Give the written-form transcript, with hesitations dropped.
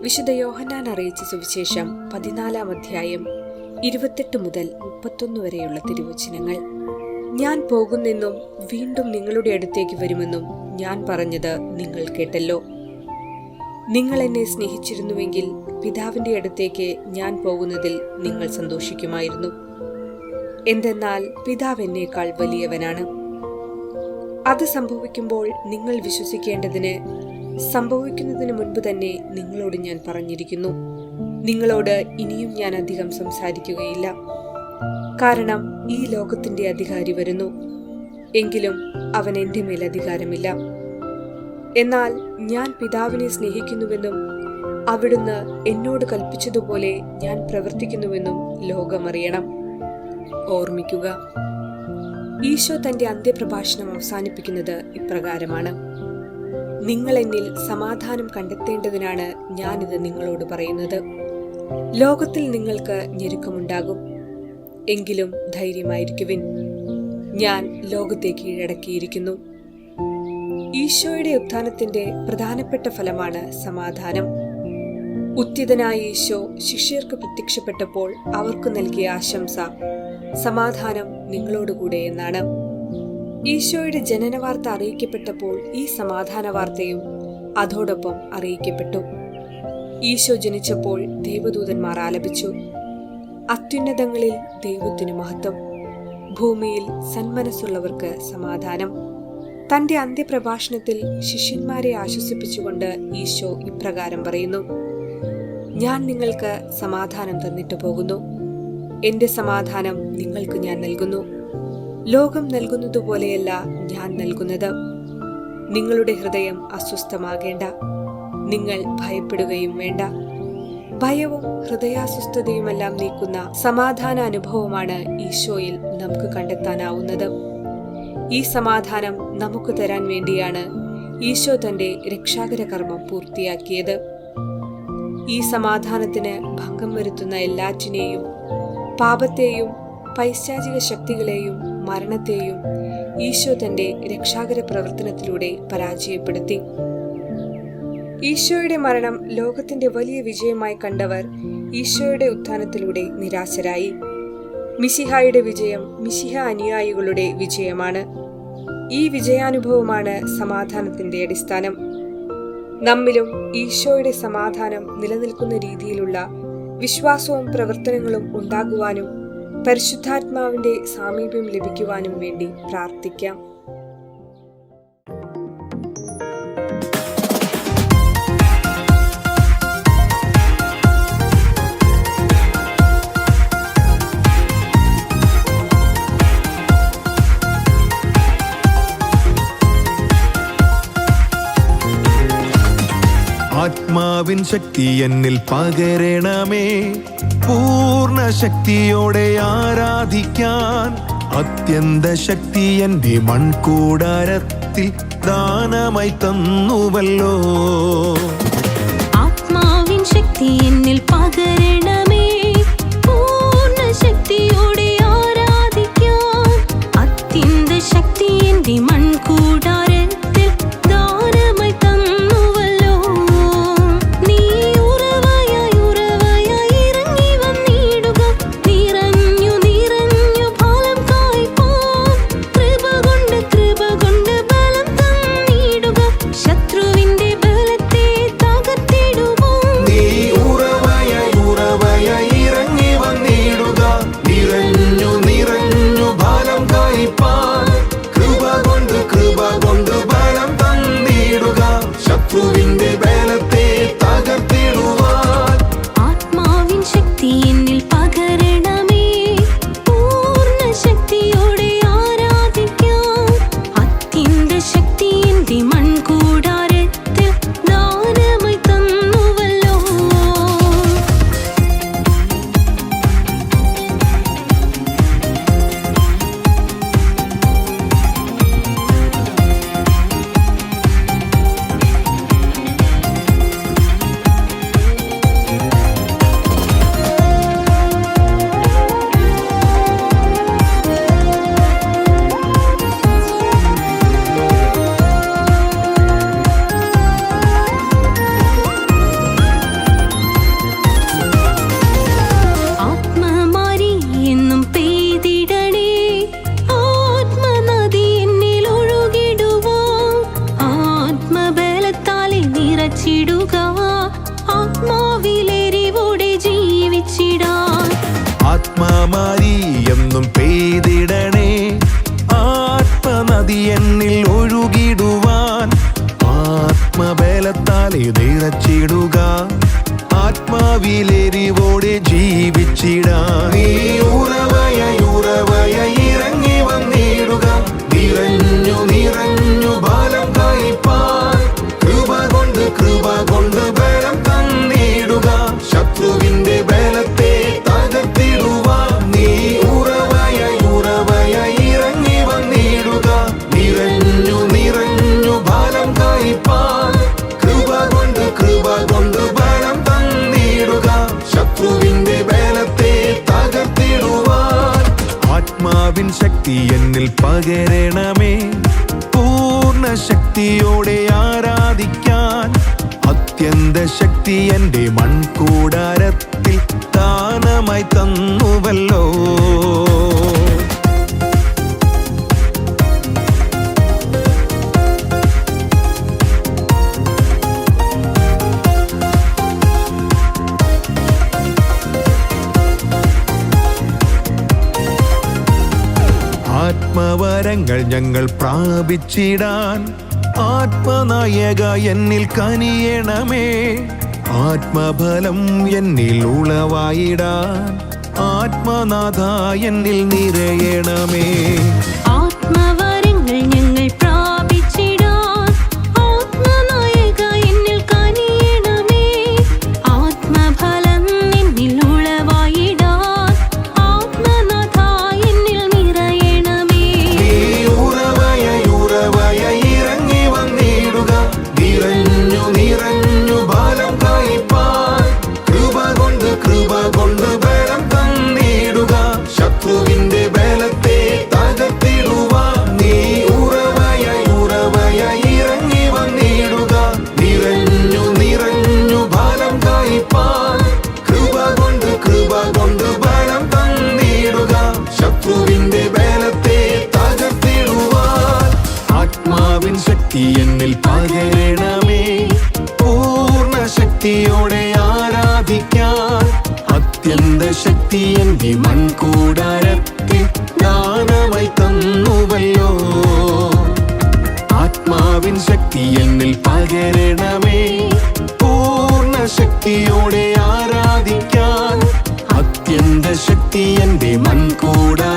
വിശുദ്ധ യോഹന്നാൻ അറിയിച്ച സുവിശേഷം 14-ാം അധ്യായം 28 മുതൽ 31 വരെയുള്ള തിരുവചനങ്ങൾ. ഞാൻ പോകുന്നെന്നും വീണ്ടും നിങ്ങളുടെ അടുത്തേക്ക് വരുമെന്നും ഞാൻ പറഞ്ഞത് നിങ്ങൾ കേട്ടല്ലോ. നിങ്ങൾ എന്നെ സ്നേഹിച്ചിരുന്നുവെങ്കിൽ പിതാവിന്റെ അടുത്തേക്ക് ഞാൻ പോകുന്നതിൽ നിങ്ങൾ സന്തോഷിക്കുമായിരുന്നു. എന്തെന്നാൽ പിതാവ് എന്നേക്കാൾ വലിയവനാണ്. അത് സംഭവിക്കുമ്പോൾ നിങ്ങൾ വിശ്വസിക്കേണ്ടതിന് സംഭവിക്കുന്നതിന് മുൻപ് തന്നെ നിങ്ങളോട് ഞാൻ പറഞ്ഞിരിക്കുന്നു. നിങ്ങളോട് ഇനിയും ഞാൻ അധികം സംസാരിക്കുകയില്ല, കാരണം ഈ ലോകത്തിന്റെ അധികാരി വരുന്നു, എങ്കിലും അവൻ എന്റെ മേൽ അധികാരമില്ല. എന്നാൽ ഞാൻ പിതാവിനെ സ്നേഹിക്കുന്നുവെന്നും അവിടുന്ന് എന്നോട് കൽപ്പിച്ചതുപോലെ ഞാൻ പ്രവർത്തിക്കുന്നുവെന്നും ലോകമറിയണം. ഓർമ്മിക്കുക, ഈശോ തന്റെ അന്ത്യപ്രഭാഷണം അവസാനിപ്പിക്കുന്നത് ഇപ്രകാരമാണ്: നിങ്ങൾ എന്നിൽ സമാധാനം കണ്ടെത്തേണ്ടതിനാണ് ഞാനിത് നിങ്ങളോട് പറയുന്നത്. ലോകത്തിൽ നിങ്ങൾക്ക് ഞെരുക്കമുണ്ടാകും, എങ്കിലും ധൈര്യമായിരിക്കുവിൻ, ഞാൻ ലോകത്തെ കീഴടക്കിയിരിക്കുന്നു. ഈശോയുടെ ഉത്ഥാനത്തിന്റെ പ്രധാനപ്പെട്ട ഫലമാണ് സമാധാനം. ഉത്ഥിതനായ ഈശോ ശിഷ്യർക്ക് പ്രത്യക്ഷപ്പെട്ടപ്പോൾ അവർക്ക് നൽകിയ ആശംസ സമാധാനം നിങ്ങളോടുകൂടെ എന്നാണ്. ഈശോയുടെ ജനന വാർത്ത അറിയിക്കപ്പെട്ടപ്പോൾ ഈ സമാധാന വാർത്തയും അതോടൊപ്പം അറിയിക്കപ്പെട്ടു. ഈശോ ജനിച്ചപ്പോൾ ദൈവദൂതന്മാർ ആലപിച്ചു: അത്യുന്നതങ്ങളിൽ ദൈവത്തിനു മഹത്വം, ഭൂമിയിൽ സന്മനസ്സുള്ളവർക്ക് സമാധാനം. തന്റെ അന്ത്യപ്രഭാഷണത്തിൽ ശിഷ്യന്മാരെ ആശ്വസിപ്പിച്ചുകൊണ്ട് ഈശോ ഇപ്രകാരം പറയുന്നു: ഞാൻ നിങ്ങൾക്ക് സമാധാനം തന്നിട്ട് പോകുന്നു. എന്റെ സമാധാനം നിങ്ങൾക്ക് ഞാൻ നൽകുന്നു. ലോകം നൽകുന്നതുപോലെയല്ല ഞാൻ നൽകുന്നത്. നിങ്ങളുടെ ഹൃദയം അസ്വസ്ഥമാകേണ്ട, നിങ്ങൾ ഭയപ്പെടുകയും വേണ്ട. ഭയവും ഹൃദയാസ്വസ്ഥതയുമെല്ലാം നീക്കുന്ന സമാധാന അനുഭവമാണ് ഈശോയിൽ നമുക്ക് കണ്ടെത്താനാവുന്നത്. ഈ സമാധാനം നമുക്ക് തരാൻ വേണ്ടിയാണ് ഈശോ തന്റെ രക്ഷാകര കർമ്മം പൂർത്തിയാക്കിയത്. ഈ സമാധാനത്തിന് ഭംഗം വരുത്തുന്ന എല്ലാറ്റിനെയും, പാപത്തെയും പൈശാചിക ശക്തികളെയും മരണത്തെയും ഈശോ തന്റെ രക്ഷാകര പ്രവർത്തനത്തിലൂടെ പരാജയപ്പെടുത്തി. ഈശോയുടെ മരണം ലോകത്തിന്റെ വലിയ വിജയമായി കണ്ടവർ ഈശോയുടെ ഉത്ഥാനത്തിലൂടെ നിരാശരായി. മിശിഹായുടെ വിജയം മിശിഹ അനുയായികളുടെ വിജയമാണ്. ഈ വിജയാനുഭവമാണ് സമാധാനത്തിന്റെ അടിസ്ഥാനം. നമ്മിലും ഈശോയുടെ സമാധാനം നിലനിൽക്കുന്ന രീതിയിലുള്ള വിശ്വാസവും പ്രവർത്തനങ്ങളും ഉണ്ടാകുവാനും പരിശുദ്ധാത്മാവിന്റെ സാമീപ്യം ലഭിക്കുവാനും വേണ്ടി പ്രാർത്ഥിക്കാം. ആത്മാവിൻ ശക്തി എന്നിൽ പകരണമേ, പൂർണ്ണ ശക്തിയോടെ ആരാധിക്കാൻ. അത്യന്ത ശക്തി എന്റെ മൺകൂടാരത്തിൽ ദാനമായി തന്നുവല്ലോ. ആത്മാവിൻ ശക്തി എന്നിൽ പകരണമേ, പൂർണ്ണ ശക്തിയോടെ ആരാധിക്കാൻ. അത്യന്ത ശക്തി എന്റെ മൺകൂടാരത്തിൽ ദാനമായി തന്നുവല്ലോ. നീ ഉറവയായി ഇറങ്ങി വന്നിടുക, നിറഞ്ഞു നിറഞ്ഞു ഫലം കായ്പാൻ. കൃപ കൊണ്ട് ബലം തന്നിടുക, ശത്രുവിന്റെ ബലത്തെ ആത്മമാരി എന്നും പെയ്തിടണേ. ആത്മനദി എന്നിൽ ഒഴുകിടുവാൻ ആത്മബലത്താലെ നിറച്ചിടുക. ആത്മാവിലെരിവോടെ ജീവിച്ചിടാൻ നീ ഉറവയായി ഇറങ്ങി വന്നിടുക. നിറഞ്ഞു നിറഞ്ഞു ബലം കൈപ്പാൻ കൃപ കൊണ്ട് ബലം തന്നിടുക. ശത്രുവിന്റെ ബലത്തെ തകർത്തിടുവാൻ നീ ഉറവയായി ഇറങ്ങി വന്നിടുക. നിറഞ്ഞു നിറഞ്ഞു ബലം കൈപ്പാൻ കൃപ കൊണ്ട് ബലം തന്നിടുക. ശത്രുവിന്റെ ബലത്തെ തകർത്തിടുവാൻ ആത്മാവിൻ ശക്തി എന്നിൽ പകരണമേ. പൂർണ്ണ ശക്തിയോടെ ആരാധിക്കാൻ അത്യന്ത ശക്തി എന്റെ മൺകൂടാരത്തിൽ ദാനമായി തന്നുവല്ലോ. ആത്മവരങ്ങൾ ഞങ്ങൾ പ്രാപിച്ചിടാൻ ആത്മനായക എന്നിൽ കനിയണമേ. ആത്മബലം എന്നിൽ ഉളവായിടാൻ ആത്മനാഥ എന്നിൽ നിറയണമേ. ആത്മവരങ്ങൾ ഞങ്ങൾ പ്രാപിച്ചിടാൻ ആത്മനായക എന്നിൽ കനിയണമേ. ആത്മഫലം എന്നിൽ ഉളവായിടാൻ ആത്മനാഥ എന്നിൽ നിറയണമേ. നീ ഉറവയായി ഇറങ്ങി വന്നിടുക. നിറഞ്ഞു നിറഞ്ഞു ബലം കൈപ്പാൻ കൃപ കൊണ്ട് ബലം തന്നിടുക. ശത്രുവിന്റെ ബലത്തെ തകർത്തിടുവാൻ നീ ഉറവയായി ഇറങ്ങി വന്നിടുക. നിറഞ്ഞു നിറഞ്ഞു ബലം കൈപ്പാൻ കൃപ കൊണ്ട് ബലം തന്നിടുക. ശത്രുവിന്റെ ബലത്തെ തകർത്തിടുവാൻ ആത്മാവിൻ ശക്തി എന്നിൽ പകരണമേ. പൂർണ്ണ ശക്തിയോടെ ആരാധിക്കാൻ അത്യന്ത ശക്തി എന്റെ മൺകൂടാരത്തിൽ ദാനമായി തന്നുവല്ലോ. ആത്മാവിൻ ശക്തി എന്നിൽ പകരണമേ. പൂർണ്ണ ശക്തിയോടെ ആരാധിക്കാൻ അത്യന്ത ശക്തി എന്റെ മൺകൂടാരത്തിൽ